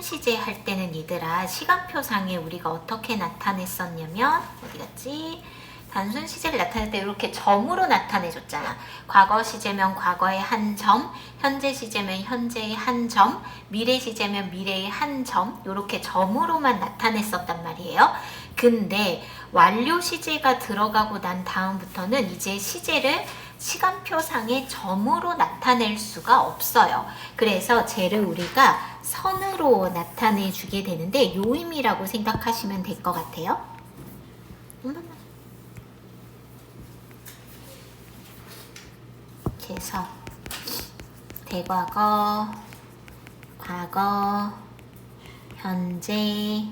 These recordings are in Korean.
시제 할 때는 얘들아 시간표상에 우리가 어떻게 나타냈었냐면 어디 갔지? 단순 시제를 나타낼 때 이렇게 점으로 나타내줬잖아. 과거 시제면 과거의 한 점, 현재 시제면 현재의 한 점, 미래 시제면 미래의 한 점, 이렇게 점으로만 나타냈었단 말이에요. 근데 완료 시제가 들어가고 난 다음부터는 이제 시제를 시간표상의 점으로 나타낼 수가 없어요. 그래서 쟤를 우리가 선으로 나타내 주게 되는데 요임이라고 생각하시면 될 것 같아요. 그래서 대과거, 과거, 현재,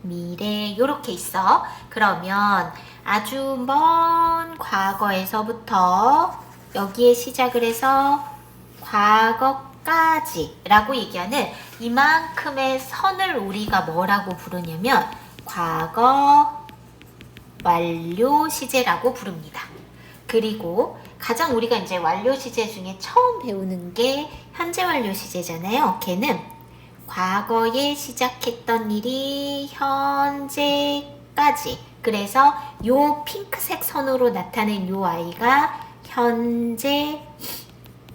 미래 이렇게 있어. 그러면 아주 먼 과거에서부터 여기에 시작을 해서 과거까지 라고 얘기하는 이만큼의 선을 우리가 뭐라고 부르냐면 과거 완료 시제라고 부릅니다. 그리고 가장 우리가 이제 완료 시제 중에 처음 배우는 게 현재 완료 시제잖아요. 걔는 과거에 시작했던 일이 현재까지. 그래서 요 핑크색 선으로 나타낸 요 아이가 현재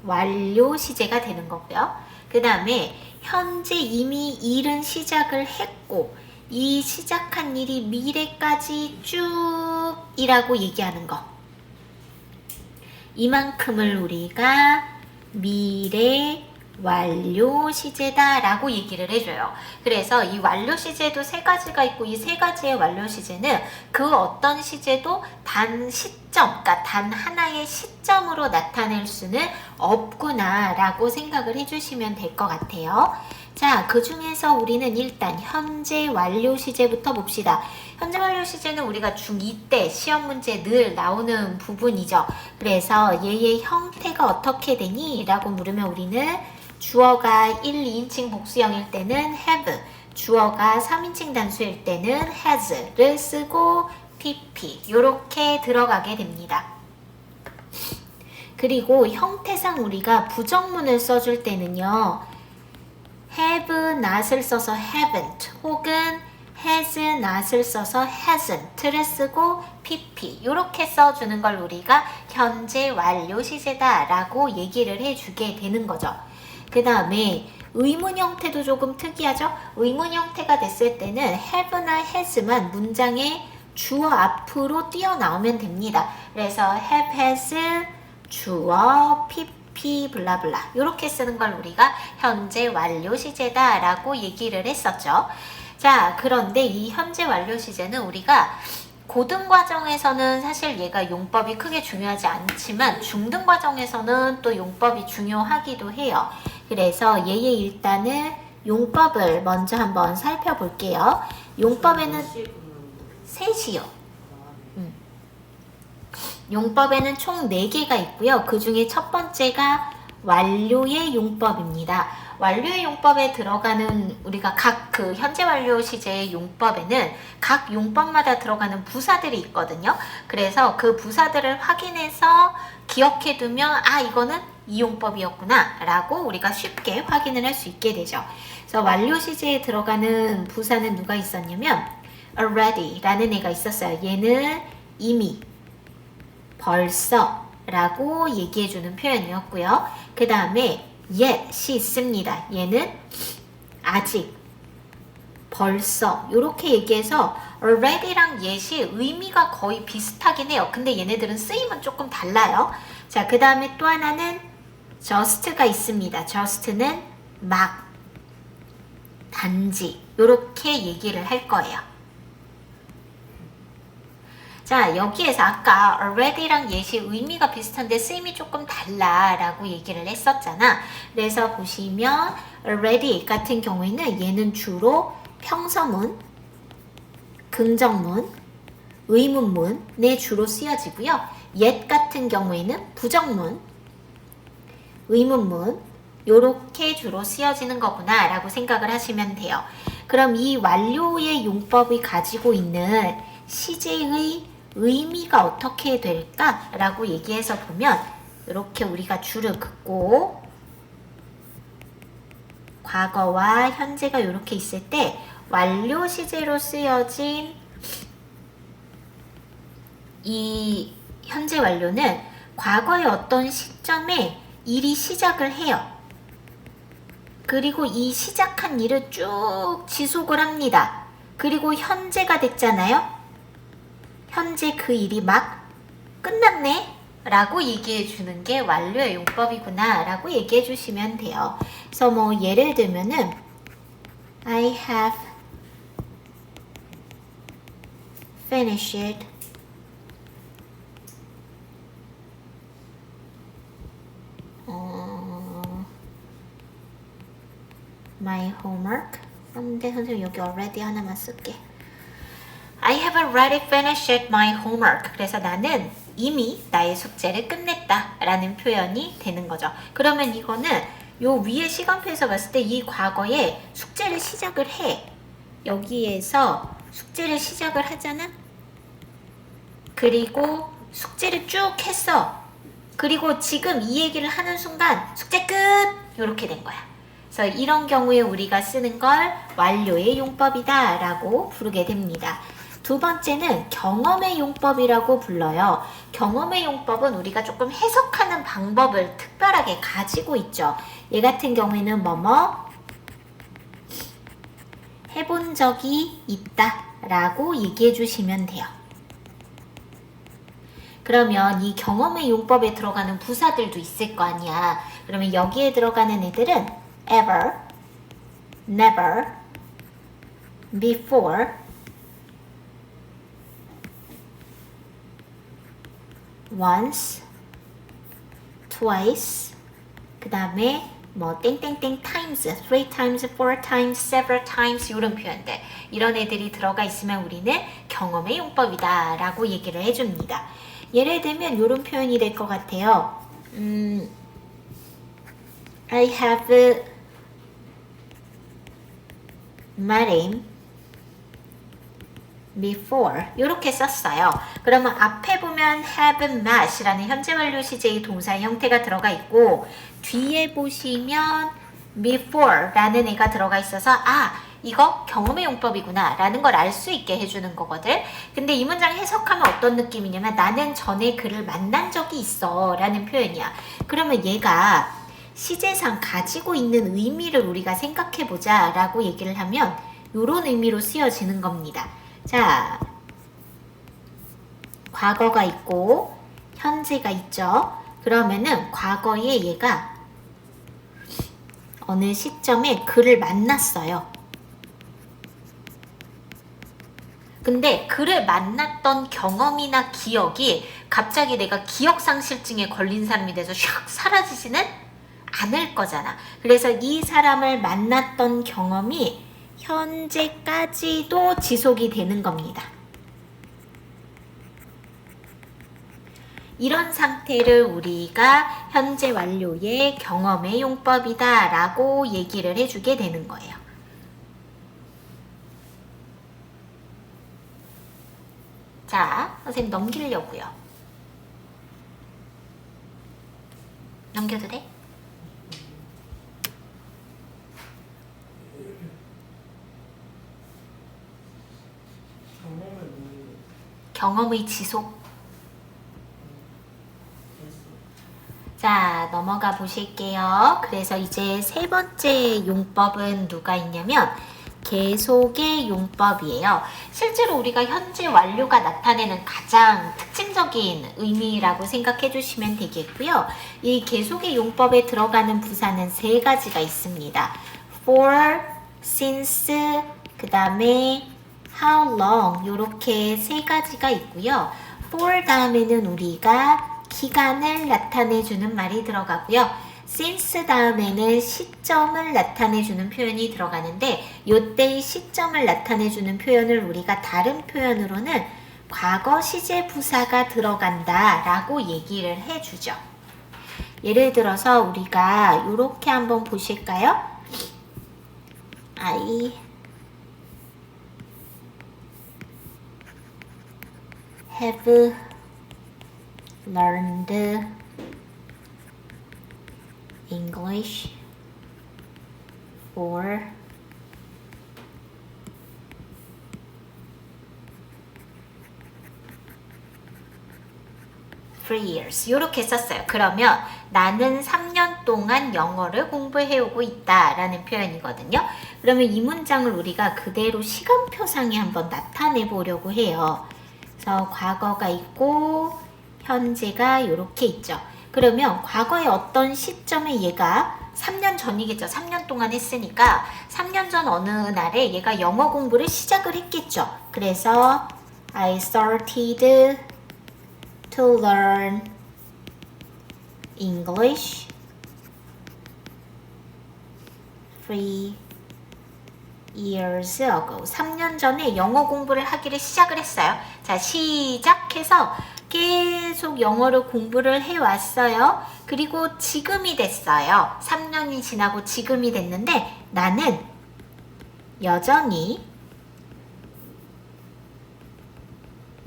완료 시제가 되는 거고요. 그 다음에 현재 이미 일은 시작을 했고 이 시작한 일이 미래까지 쭉 이라고 얘기하는 거. 이만큼을 우리가 미래 완료 시제다 라고 얘기를 해줘요. 그래서 이 완료 시제도 세 가지가 있고 이 세 가지의 완료 시제는 그 어떤 시제도 단 시점, 그러니까 단 하나의 시점으로 나타낼 수는 없구나 라고 생각을 해주시면 될 것 같아요. 자, 그 중에서 우리는 일단 현재 완료 시제부터 봅시다. 현재 완료 시제는 우리가 중2 때 시험 문제 늘 나오는 부분이죠. 그래서 얘의 형태가 어떻게 되니? 라고 물으면 우리는 주어가 1, 2인칭 복수형일 때는 have, 주어가 3인칭 단수일 때는 has를 쓰고 pp 이렇게 들어가게 됩니다. 그리고 형태상 우리가 부정문을 써줄 때는요. have not을 써서 haven't 혹은 has not을 써서 hasn't를 쓰고 pp 이렇게 써주는 걸 우리가 현재 완료 시제다 라고 얘기를 해주게 되는 거죠. 그 다음에 의문 형태도 조금 특이하죠? 의문 형태가 됐을 때는 have나 has만 문장의 주어 앞으로 뛰어나오면 됩니다. 그래서 have, has, 주어, pp, 블라블라 이렇게 쓰는 걸 우리가 현재 완료 시제다 라고 얘기를 했었죠. 자, 그런데 이 현재 완료 시제는 우리가 고등과정에서는 사실 얘가 용법이 크게 중요하지 않지만 중등과정에서는 또 용법이 중요하기도 해요. 그래서 얘의 일단은 용법을 먼저 한번 살펴볼게요. 용법에는 셋이요. 용법에는 총 4개가 있고요. 그 중에 첫 번째가 완료의 용법입니다. 완료의 용법에 들어가는 우리가 각 그 현재 완료 시제의 용법에는 각 용법마다 들어가는 부사들이 있거든요. 그래서 그 부사들을 확인해서 기억해두면 아 이거는 이 용법이었구나 라고 우리가 쉽게 확인을 할 수 있게 되죠. 그래서 완료 시제에 들어가는 부사는 누가 있었냐면 already 라는 애가 있었어요. 얘는 이미 벌써 라고 얘기해주는 표현이었고요. 그 다음에 yet이 있습니다. 얘는 아직, 벌써 이렇게 얘기해서 already랑 yet이 의미가 거의 비슷하긴 해요. 근데 얘네들은 쓰임은 조금 달라요. 자, 그 다음에 또 하나는 just가 있습니다. just는 막, 단지 이렇게 얘기를 할 거예요. 자, 여기에서 아까 already랑 yet이 의미가 비슷한데 쓰임이 조금 달라 라고 얘기를 했었잖아. 그래서 보시면 already 같은 경우에는 얘는 주로 평서문, 긍정문, 의문문에 주로 쓰여지고요. yet 같은 경우에는 부정문, 의문문 요렇게 주로 쓰여지는 거구나 라고 생각을 하시면 돼요. 그럼 이 완료의 용법이 가지고 있는 시제의 의미가 어떻게 될까? 라고 얘기해서 보면 이렇게 우리가 줄을 긋고 과거와 현재가 이렇게 있을 때 완료 시제로 쓰여진 이 현재 완료는 과거의 어떤 시점에 일이 시작을 해요. 그리고 이 시작한 일을 쭉 지속을 합니다. 그리고 현재가 됐잖아요. 현재 그 일이 막 끝났네 라고 얘기해 주는 게 완료의 용법이구나 라고 얘기해 주시면 돼요. 그래서 뭐 예를 들면은 I have finished my homework. 근데 선생님 여기 already 하나만 쓸게. I have already finished my homework. 그래서 나는 이미 나의 숙제를 끝냈다 라는 표현이 되는 거죠. 그러면 이거는 요 위에 시간표에서 봤을 때 이 과거에 숙제를 시작을 해. 여기에서 숙제를 시작을 하잖아. 그리고 숙제를 쭉 했어. 그리고 지금 이 얘기를 하는 순간 숙제 끝! 이렇게 된 거야. 그래서 이런 경우에 우리가 쓰는 걸 완료의 용법이다 라고 부르게 됩니다. 두 번째는 경험의 용법이라고 불러요. 경험의 용법은 우리가 조금 해석하는 방법을 특별하게 가지고 있죠. 얘 같은 경우에는 뭐뭐 해본 적이 있다 라고 얘기해 주시면 돼요. 그러면 이 경험의 용법에 들어가는 부사들도 있을 거 아니야. 그러면 여기에 들어가는 애들은 ever, never, before, once, twice, 그 다음에 뭐 땡땡땡 times, 3 times, 4 times, several times 이런 표현들. 이런 애들이 들어가 있으면 우리는 경험의 용법이다 라고 얘기를 해줍니다. 예를 들면 이런 표현이 될 것 같아요. I have met him before 이렇게 썼어요. 그러면 앞에 보면 have met이라는 현재 완료 시제의 동사의 형태가 들어가 있고 뒤에 보시면 before라는 애가 들어가 있어서 이거 경험의 용법이구나 라는 걸 알 수 있게 해주는 거거든. 근데 이 문장 해석하면 어떤 느낌이냐면 나는 전에 그를 만난 적이 있어 라는 표현이야. 그러면 얘가 시제상 가지고 있는 의미를 우리가 생각해보자 라고 얘기를 하면 이런 의미로 쓰여지는 겁니다. 자, 과거가 있고 현재가 있죠. 그러면은 과거에 얘가 어느 시점에 그를 만났어요. 근데 그를 만났던 경험이나 기억이 갑자기 내가 기억상실증에 걸린 사람이 돼서 샥 사라지지는 않을 거잖아. 그래서 이 사람을 만났던 경험이 현재까지도 지속이 되는 겁니다. 이런 상태를 우리가 현재 완료의 경험의 용법이다 라고 얘기를 해주게 되는 거예요. 자, 선생님 넘기려고요. 넘겨도 돼? 경험의 지속. 자, 넘어가 보실게요. 그래서 이제 세 번째 용법은 누가 있냐면 계속의 용법이에요. 실제로 우리가 현재 완료가 나타내는 가장 특징적인 의미라고 생각해 주시면 되겠고요. 이 계속의 용법에 들어가는 부사는 세 가지가 있습니다. for, since, 그 다음에 how long 이렇게 세 가지가 있고요. for 다음에는 우리가 기간을 나타내주는 말이 들어가고요. since 다음에는 시점을 나타내주는 표현이 들어가는데 요때의 시점을 나타내주는 표현을 우리가 다른 표현으로는 과거 시제 부사가 들어간다 라고 얘기를 해주죠. 예를 들어서 우리가 이렇게 한번 보실까요? I have learned English for 3 years 이렇게 썼어요. 그러면 나는 3년 동안 영어를 공부해오고 있다 라는 표현이거든요. 그러면 이 문장을 우리가 그대로 시간표상에 한번 나타내 보려고 해요. 그래서 과거가 있고 현재가 이렇게 있죠. 그러면 과거의 어떤 시점에 얘가 3년 전이겠죠. 3년 동안 했으니까 3년 전 어느 날에 얘가 영어 공부를 시작을 했겠죠. 그래서 I started to learn English 3 years ago. 3년 전에 영어 공부를 하기를 시작을 했어요. 자, 시작해서 계속 영어를 공부를 해왔어요. 그리고 지금이 됐어요. 3년이 지나고 지금이 됐는데 나는 여전히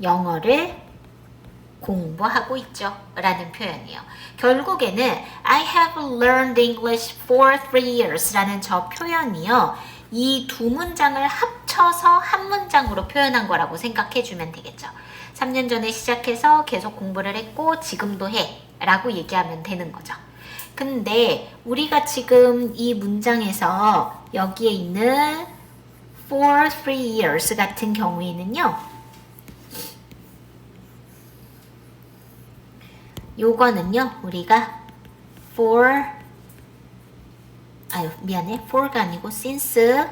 영어를 공부하고 있죠 라는 표현이에요. 결국에는 I have learned English for 3 years 라는 저 표현이요. 이 두 문장을 합쳐서 한 문장으로 표현한 거라고 생각해 주면 되겠죠. 3년 전에 시작해서 계속 공부를 했고 지금도 해 라고 얘기하면 되는 거죠. 근데 우리가 지금 이 문장에서 여기에 있는 for 3 years 같은 경우에는요. 요거는요, 우리가 for가 아니고 since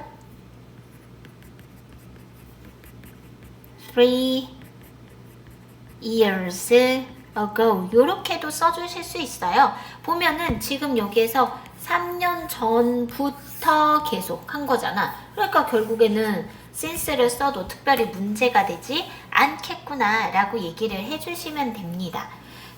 3 years ago 요렇게도 써주실 수 있어요. 보면은 지금 여기에서 3년 전부터 계속 한 거잖아. 그러니까 결국에는 since를 써도 특별히 문제가 되지 않겠구나 라고 얘기를 해주시면 됩니다.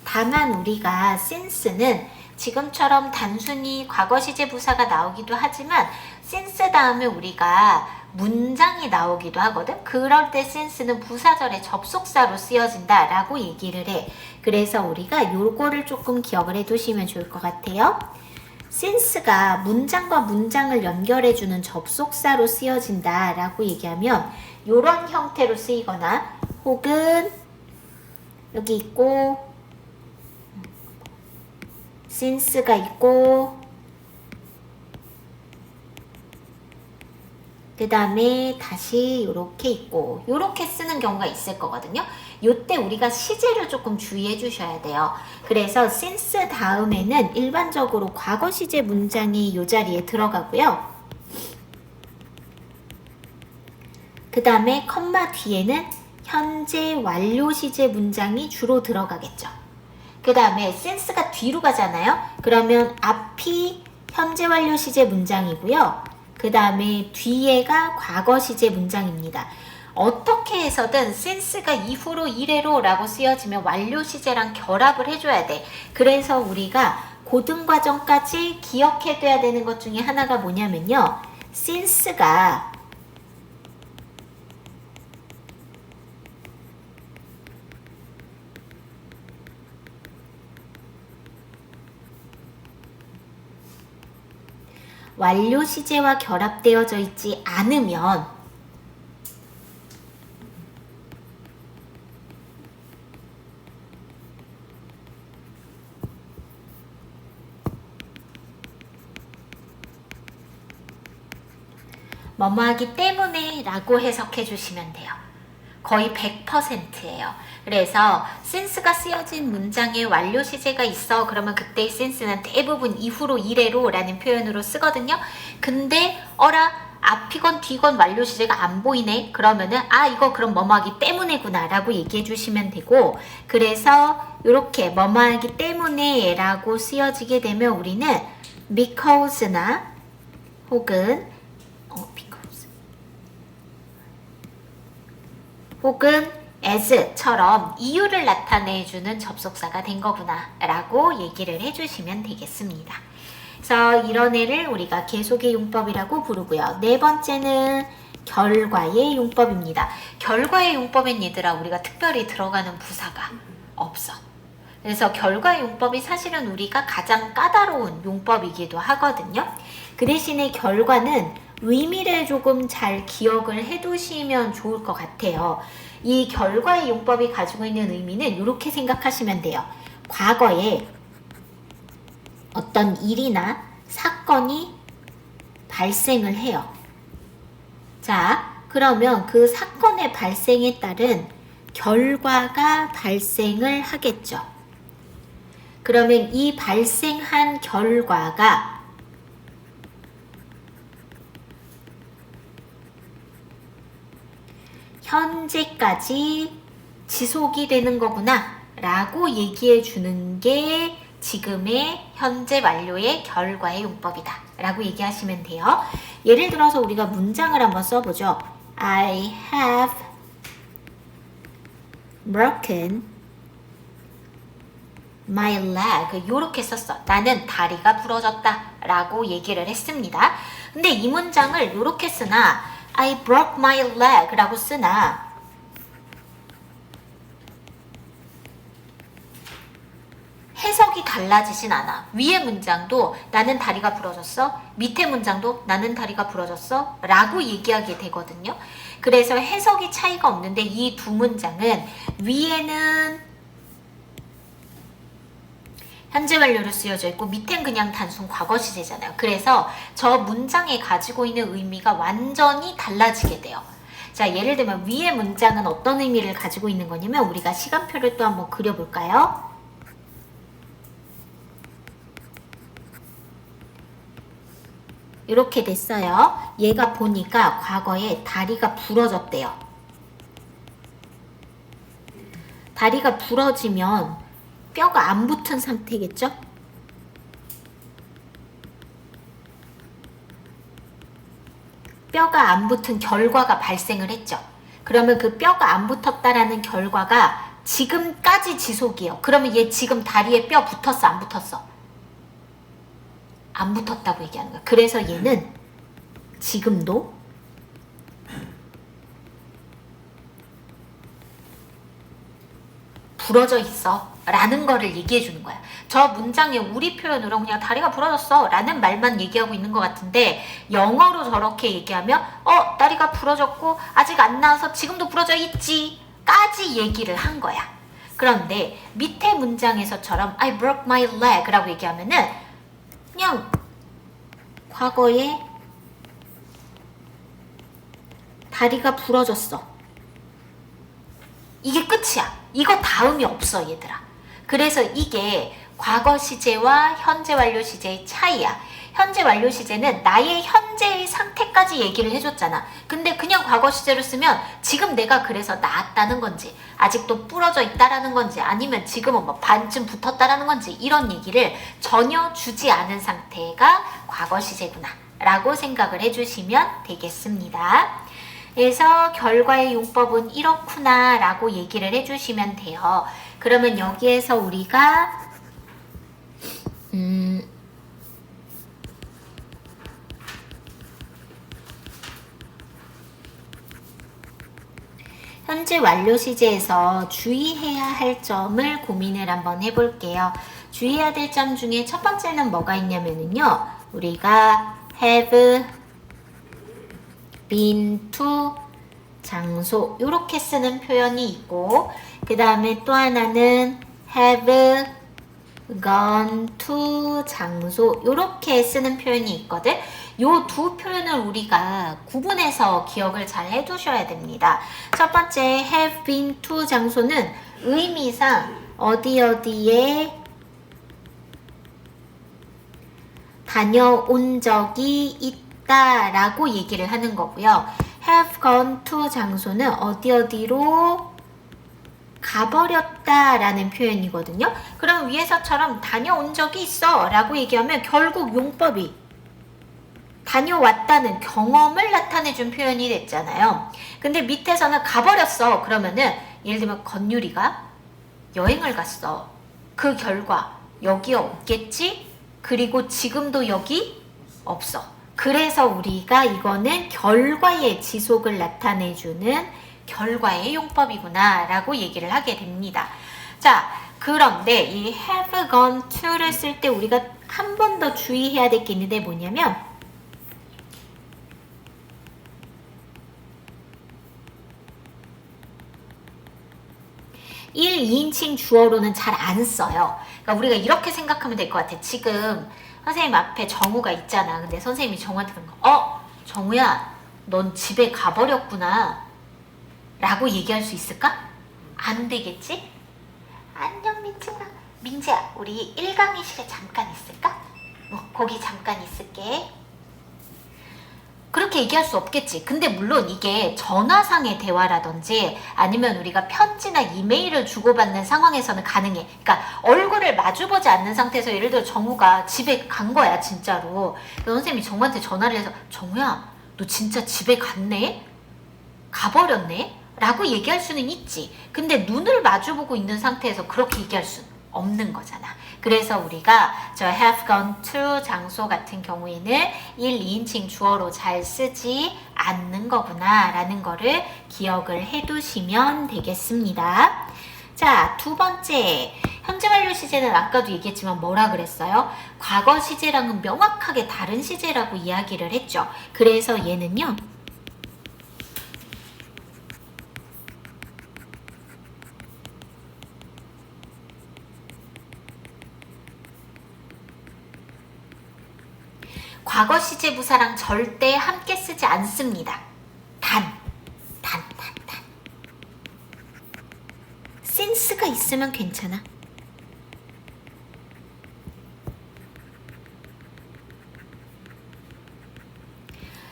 다만 우리가 since는 지금처럼 단순히 과거 시제 부사가 나오기도 하지만 since 다음에 우리가 문장이 나오기도 하거든. 그럴 때 since는 부사절의 접속사로 쓰여진다 라고 얘기를 해. 그래서 우리가 요거를 조금 기억을 해두시면 좋을 것 같아요. since가 문장과 문장을 연결해주는 접속사로 쓰여진다 라고 얘기하면 요런 형태로 쓰이거나 혹은 여기 있고 since가 있고 그 다음에 다시 이렇게 있고 이렇게 쓰는 경우가 있을 거거든요. 이때 우리가 시제를 조금 주의해 주셔야 돼요. 그래서 since 다음에는 일반적으로 과거 시제 문장이 이 자리에 들어가고요. 그 다음에 컴마 뒤에는 현재 완료 시제 문장이 주로 들어가겠죠. 그 다음에 since가 뒤로 가잖아요. 그러면 앞이 현재 완료 시제 문장이고요. 그 다음에 뒤에가 과거 시제 문장입니다. 어떻게 해서든 since가 이후로 이래로 라고 쓰여지면 완료 시제랑 결합을 해줘야 돼. 그래서 우리가 고등과정까지 기억해둬야 되는 것 중에 하나가 뭐냐면요. since가 완료 시제와 결합되어져 있지 않으면 뭐뭐하기 때문에 라고 해석해 주시면 돼요. 거의 100%예요. 그래서 since가 쓰여진 문장에 완료 시제가 있어. 그러면 그때 since는 대부분 이후로 이래로 라는 표현으로 쓰거든요. 근데 어라 앞이건 뒤건 완료 시제가 안 보이네. 그러면은 이거 그럼 뭐뭐하기 때문에구나 라고 얘기해 주시면 되고, 그래서 이렇게 뭐뭐하기 때문에 라고 쓰여지게 되면 우리는 because나 혹은 혹은 as처럼 이유를 나타내주는 접속사가 된 거구나 라고 얘기를 해주시면 되겠습니다. 그래서 이런 애를 우리가 계속의 용법이라고 부르고요. 네 번째는 결과의 용법입니다. 결과의 용법엔 얘들아 우리가 특별히 들어가는 부사가 없어. 그래서 결과의 용법이 사실은 우리가 가장 까다로운 용법이기도 하거든요. 그 대신에 결과는 의미를 조금 잘 기억을 해두시면 좋을 것 같아요. 이 결과의 용법이 가지고 있는 의미는 이렇게 생각하시면 돼요. 과거에 어떤 일이나 사건이 발생을 해요. 자, 그러면 그 사건의 발생에 따른 결과가 발생을 하겠죠. 그러면 이 발생한 결과가 현재까지 지속이 되는 거구나 라고 얘기해 주는 게 지금의 현재 완료의 결과의 용법이다 라고 얘기하시면 돼요. 예를 들어서 우리가 문장을 한번 써보죠. I have broken my leg. 요렇게 썼어. 나는 다리가 부러졌다 라고 얘기를 했습니다. 근데 이 문장을 요렇게 쓰나 I broke my leg 라고 쓰나 해석이 달라지진 않아. 위에 문장도 나는 다리가 부러졌어. 밑에 문장도 나는 다리가 부러졌어 라고 얘기하게 되거든요. 그래서 해석이 차이가 없는데 이 두 문장은 위에는 현재 완료로 쓰여져 있고 밑엔 그냥 단순 과거 시제잖아요. 그래서 저 문장에 가지고 있는 의미가 완전히 달라지게 돼요. 자, 예를 들면 위의 문장은 어떤 의미를 가지고 있는 거냐면 우리가 시간표를 또 한번 그려볼까요? 이렇게 됐어요. 얘가 보니까 과거에 다리가 부러졌대요. 다리가 부러지면 뼈가 안 붙은 상태겠죠? 뼈가 안 붙은 결과가 발생을 했죠. 그러면 그 뼈가 안 붙었다라는 결과가 지금까지 지속이에요. 그러면 얘 지금 다리에 뼈 붙었어, 안 붙었어? 안 붙었다고 얘기하는 거야. 그래서 얘는 지금도 부러져 있어 라는 거를 얘기해 주는 거야. 저 문장에 우리 표현으로 그냥 다리가 부러졌어 라는 말만 얘기하고 있는 것 같은데 영어로 저렇게 얘기하면 다리가 부러졌고 아직 안 나와서 지금도 부러져 있지 까지 얘기를 한 거야. 그런데 밑에 문장에서처럼 I broke my leg 라고 얘기하면은 그냥 과거에 다리가 부러졌어. 이게 끝이야. 이거 다음이 없어 얘들아. 그래서 이게 과거 시제와 현재 완료 시제의 차이야. 현재 완료 시제는 나의 현재의 상태까지 얘기를 해줬잖아. 근데 그냥 과거 시제로 쓰면 지금 내가 그래서 나았다는 건지 아직도 부러져 있다라는 건지 아니면 지금은 뭐 반쯤 붙었다라는 건지 이런 얘기를 전혀 주지 않은 상태가 과거 시제구나 라고 생각을 해주시면 되겠습니다. 그래서 결과의 용법은 이렇구나 라고 얘기를 해주시면 돼요. 그러면 여기에서 우리가 현재 완료 시제에서 주의해야 할 점을 고민을 한번 해볼게요. 주의해야 될 점 중에 첫 번째는 뭐가 있냐면요. 우리가 have been to 장소 이렇게 쓰는 표현이 있고 그 다음에 또 하나는 have gone to 장소 이렇게 쓰는 표현이 있거든. 요 두 표현을 우리가 구분해서 기억을 잘 해두셔야 됩니다. 첫 번째 have been to 장소는 의미상 어디에 다녀온 적이 있다라고 얘기를 하는 거고요. have gone to 장소는 어디로 가버렸다라는 표현이거든요. 그럼 위에서처럼 다녀온 적이 있어 라고 얘기하면 결국 용법이 다녀왔다는 경험을 나타내준 표현이 됐잖아요. 근데 밑에서는 가버렸어 그러면은 예를 들면 건율이가 여행을 갔어. 그 결과 여기 없겠지? 그리고 지금도 여기 없어. 그래서 우리가 이거는 결과의 지속을 나타내주는 결과의 용법이구나 라고 얘기를 하게 됩니다. 자, 그런데 이 have gone to를 쓸 때 우리가 한 번 더 주의해야 될 게 있는데 뭐냐면 1, 2인칭 주어로는 잘 안 써요. 그러니까 우리가 이렇게 생각하면 될 것 같아. 지금 선생님 앞에 정우가 있잖아. 근데 선생님이 정우한테 그런 거, 정우야, 넌 집에 가버렸구나. 라고 얘기할 수 있을까? 안 되겠지? 안녕, 민지야. 민지야, 우리 1강의실에 잠깐 있을까? 거기 잠깐 있을게. 그렇게 얘기할 수 없겠지. 근데 물론 이게 전화상의 대화라든지 아니면 우리가 편지나 이메일을 주고받는 상황에서는 가능해. 그러니까 얼굴을 마주보지 않는 상태에서 예를 들어 정우가 집에 간 거야, 진짜로. 선생님이 정우한테 전화를 해서 정우야, 너 진짜 집에 갔네? 가버렸네? 라고 얘기할 수는 있지. 근데 눈을 마주보고 있는 상태에서 그렇게 얘기할 수는 없는 거잖아. 그래서 우리가 저 have gone to 장소 같은 경우에는 1, 2인칭 주어로 잘 쓰지 않는 거구나 라는 거를 기억을 해두시면 되겠습니다. 자, 두 번째, 현재 완료 시제는 아까도 얘기했지만 뭐라 그랬어요? 과거 시제랑은 명확하게 다른 시제라고 이야기를 했죠. 그래서 얘는요, 과거 시제 부사랑 절대 함께 쓰지 않습니다. 단. since가 있으면 괜찮아.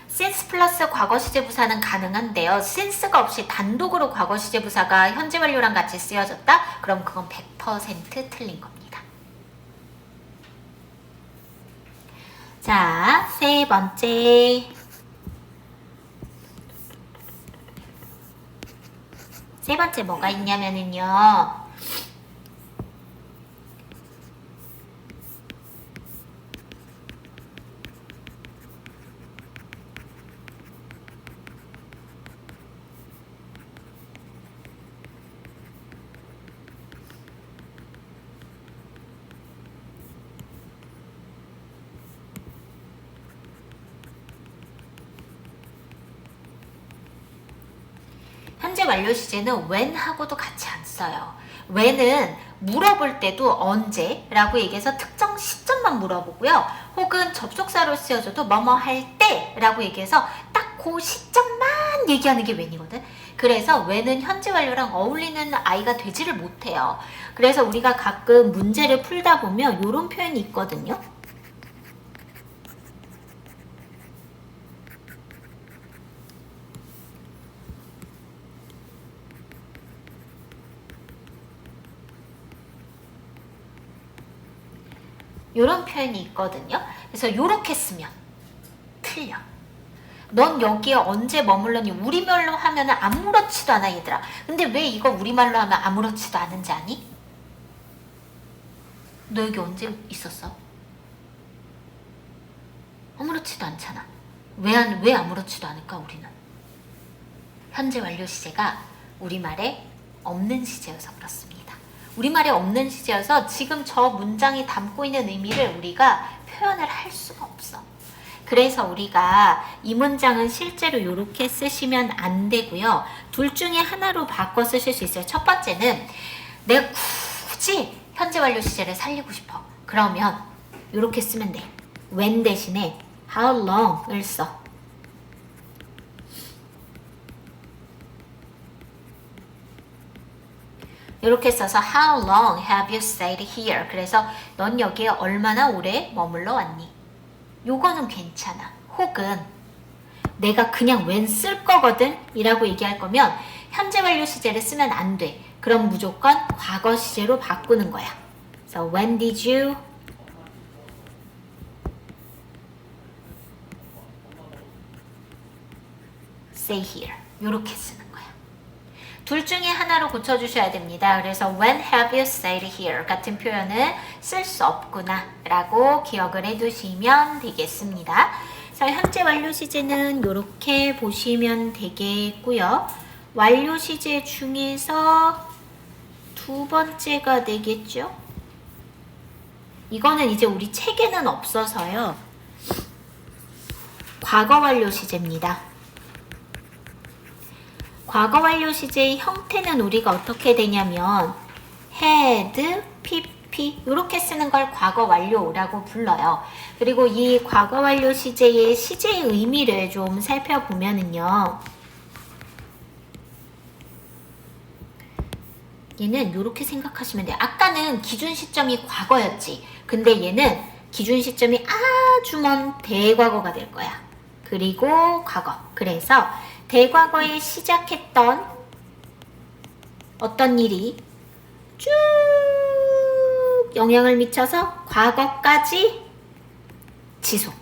since 플러스 과거 시제 부사는 가능한데요. since가 없이 단독으로 과거 시제 부사가 현재 완료랑 같이 쓰여졌다? 그럼 그건 100% 틀린 겁니다. 자, 세 번째. 세 번째 뭐가 있냐면은요. 현재 완료 시제는 when하고도 같이 안 써요. when은 물어볼 때도 언제라고 얘기해서 특정 시점만 물어보고요. 혹은 접속사로 쓰여져도 뭐뭐 할 때라고 얘기해서 딱 그 시점만 얘기하는 게 when이거든. 그래서 when은 현재 완료랑 어울리는 아이가 되지를 못해요. 그래서 우리가 가끔 문제를 풀다 보면 이런 표현이 있거든요. 이런 표현이 있거든요. 그래서 이렇게 쓰면 틀려. 넌 여기에 언제 머물렀니? 우리말로 하면 아무렇지도 않아, 얘들아. 근데 왜 이거 우리말로 하면 아무렇지도 않은지 아니? 너 여기 언제 있었어? 아무렇지도 않잖아. 왜 아무렇지도 않을까, 우리는? 현재 완료 시제가 우리말에 없는 시제여서 그렇습니다. 우리말에 없는 시제여서 지금 저 문장이 담고 있는 의미를 우리가 표현을 할 수가 없어. 그래서 우리가 이 문장은 실제로 이렇게 쓰시면 안 되고요. 둘 중에 하나로 바꿔 쓰실 수 있어요. 첫 번째는 내가 굳이 현재 완료 시제를 살리고 싶어. 그러면 이렇게 쓰면 돼. when 대신에 how long을 써. 이렇게 써서 how long have you stayed here? 그래서 넌 여기에 얼마나 오래 머물러 왔니? 요거는 괜찮아. 혹은 내가 그냥 when 쓸 거거든? 이라고 얘기할 거면 현재 완료 시제를 쓰면 안 돼. 그럼 무조건 과거 시제로 바꾸는 거야. So when did you stay here? 요렇게 쓰는 거야. 둘 중에 하나로 고쳐주셔야 됩니다. 그래서 when have you stayed here 같은 표현은 쓸 수 없구나 라고 기억을 해두시면 되겠습니다. 그래서 현재 완료 시제는 이렇게 보시면 되겠고요. 완료 시제 중에서 두 번째가 되겠죠. 이거는 이제 우리 책에는 없어서요. 과거 완료 시제입니다. 과거 완료 시제의 형태는 우리가 어떻게 되냐면 had, pp 이렇게 쓰는 걸 과거 완료라고 불러요. 그리고 이 과거 완료 시제의 시제의 의미를 좀 살펴보면은요. 얘는 이렇게 생각하시면 돼요. 아까는 기준 시점이 과거였지. 근데 얘는 기준 시점이 아주 먼 대과거가 될 거야. 그리고 과거. 그래서 대과거에 시작했던 어떤 일이 쭉 영향을 미쳐서 과거까지 지속.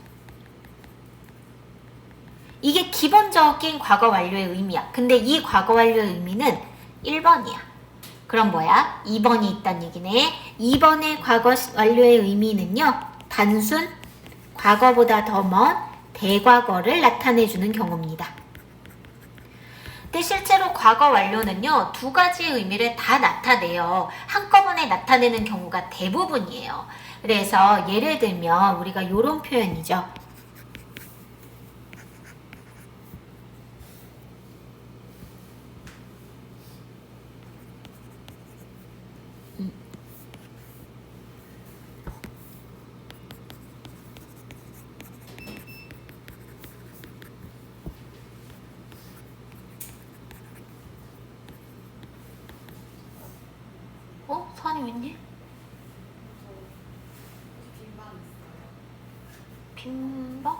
이게 기본적인 과거 완료의 의미야. 근데 이 과거 완료의 의미는 1번이야. 그럼 뭐야? 2번이 있단 얘기네. 2번의 과거 완료의 의미는요. 단순 과거보다 더 먼 대과거를 나타내주는 경우입니다. 근데 실제로 과거 완료는요. 두 가지의 의미를 다 나타내요. 한꺼번에 나타내는 경우가 대부분이에요. 그래서 예를 들면 우리가 이런 표현이죠. 서한이 웬일? 빈방?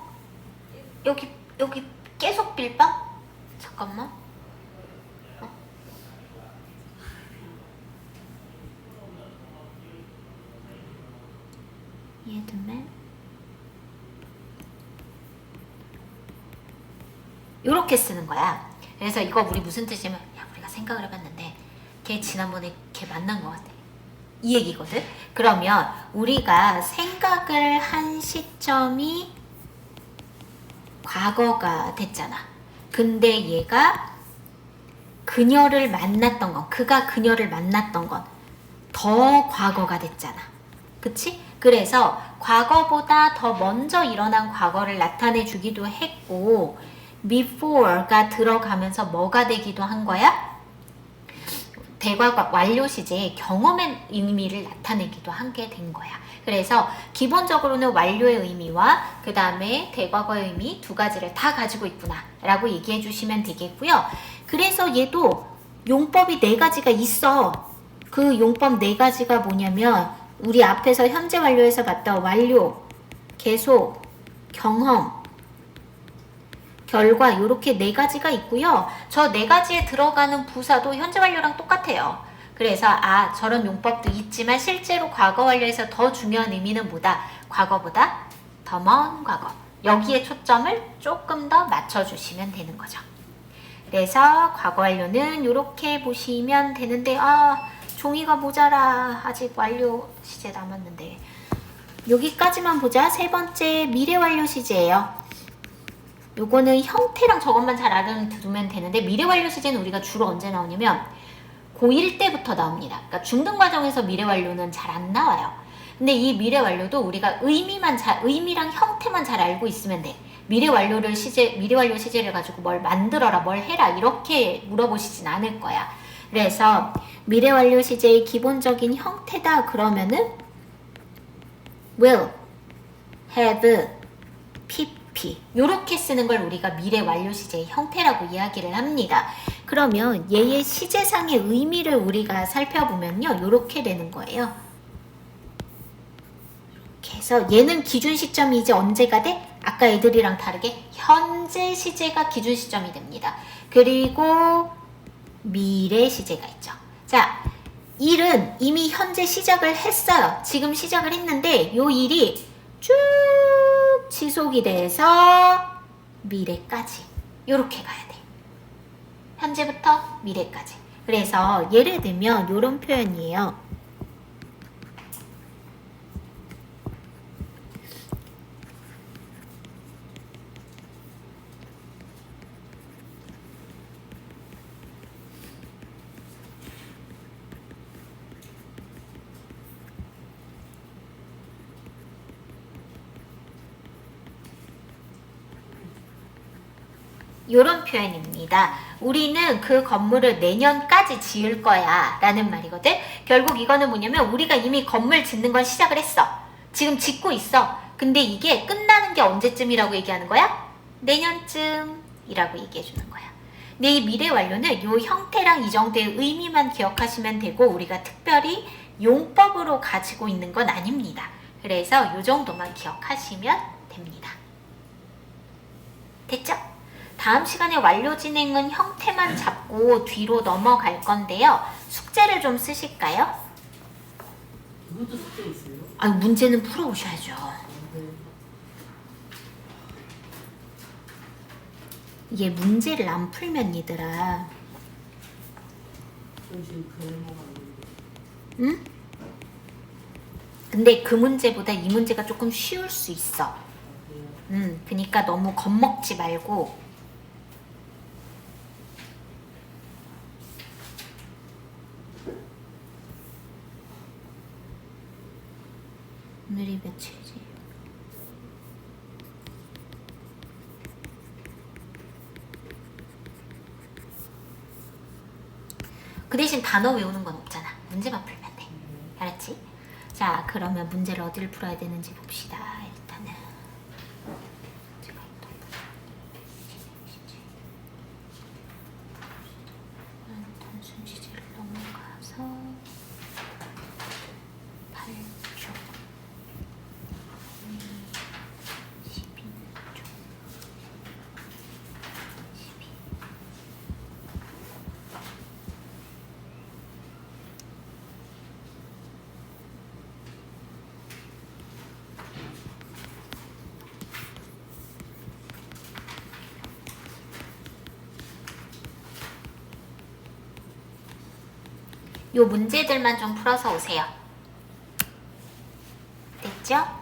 여기 계속 빌방? 잠깐만. 얘들맨 요렇게 쓰는 거야. 그래서 이거 우리 무슨 뜻이냐면 우리가 생각을 해봤는데 걔 지난번에 걔 만난 것 같아. 이 얘기거든. 그러면 우리가 생각을 한 시점이 과거가 됐잖아. 근데 얘가 그녀를 만났던 건, 그가 그녀를 만났던 건 더 과거가 됐잖아. 그치? 그래서 과거보다 더 먼저 일어난 과거를 나타내 주기도 했고 before가 들어가면서 뭐가 되기도 한 거야? 대과거 완료 시제의 경험의 의미를 나타내기도 하게 된 거야. 그래서 기본적으로는 완료의 의미와 그 다음에 대과거의 의미 두 가지를 다 가지고 있구나 라고 얘기해 주시면 되겠고요. 그래서 얘도 용법이 4가지가 있어. 그 용법 4가지가 뭐냐면 우리 앞에서 현재 완료에서 봤던 완료, 계속, 경험, 결과 이렇게 4가지가 있고요. 저 4가지에 들어가는 부사도 현재 완료랑 똑같아요. 그래서 저런 용법도 있지만 실제로 과거 완료에서 더 중요한 의미는 뭐다? 과거보다 더 먼 과거. 여기에 초점을 조금 더 맞춰주시면 되는 거죠. 그래서 과거 완료는 이렇게 보시면 되는데 종이가 모자라. 아직 완료 시제 남았는데 여기까지만 보자. 3번째 미래 완료 시제예요. 요거는 형태랑 저것만 잘 알아두면 되는데 미래 완료 시제는 우리가 주로 언제 나오냐면 고1 때부터 나옵니다. 그러니까 중등 과정에서 미래 완료는 잘 안 나와요. 근데 이 미래 완료도 우리가 의미랑 형태만 잘 알고 있으면 돼. 미래 완료 시제를 가지고 뭘 만들어라, 뭘 해라 이렇게 물어보시진 않을 거야. 그래서 미래 완료 시제의 기본적인 형태다 그러면은 will, have, pp 요렇게 쓰는 걸 우리가 미래 완료 시제의 형태라고 이야기를 합니다. 그러면 얘의 시제상의 의미를 우리가 살펴보면요. 요렇게 되는 거예요. 그래서 얘는 기준 시점이 이제 언제가 돼? 아까 애들이랑 다르게 현재 시제가 기준 시점이 됩니다. 그리고 미래 시제가 있죠. 자, 일은 이미 현재 시작을 했어요. 지금 시작을 했는데 요 일이 쭉 지속이 돼서 미래까지 요렇게 가야 돼. 현재부터 미래까지. 그래서 예를 들면 요런 표현이에요. 요런 표현입니다. 우리는 그 건물을 내년까지 지을 거야 라는 말이거든. 결국 이거는 뭐냐면 우리가 이미 건물 짓는 건 시작을 했어. 지금 짓고 있어. 근데 이게 끝나는 게 언제쯤이라고 얘기하는 거야? 내년쯤 이라고 얘기해 주는 거야. 근데 이 미래 완료는 요 형태랑 이 정도의 의미만 기억하시면 되고 우리가 특별히 용법으로 가지고 있는 건 아닙니다. 그래서 요 정도만 기억하시면 됩니다. 됐죠? 다음 시간에 완료 진행은 형태만 잡고 뒤로 넘어갈 건데요. 숙제를 좀 쓰실까요? 이것도 숙제 있어요? 아니, 문제는 풀어오셔야죠. 이게 문제를 안 풀면 얘들아. 저 지금 그 영어가 안 되는데. 응? 근데 그 문제보다 이 문제가 조금 쉬울 수 있어. 그니까 너무 겁먹지 말고. 오늘이 며칠이지? 그 대신 단어 외우는 건 없잖아. 문제만 풀면 돼. 알았지? 자, 그러면 문제를 어디를 풀어야 되는지 봅시다. 일단은 제가 단순시제를 넘어가서 8쪽 12쪽 12 요 문제들만 좀 풀어서 오세요. 됐죠?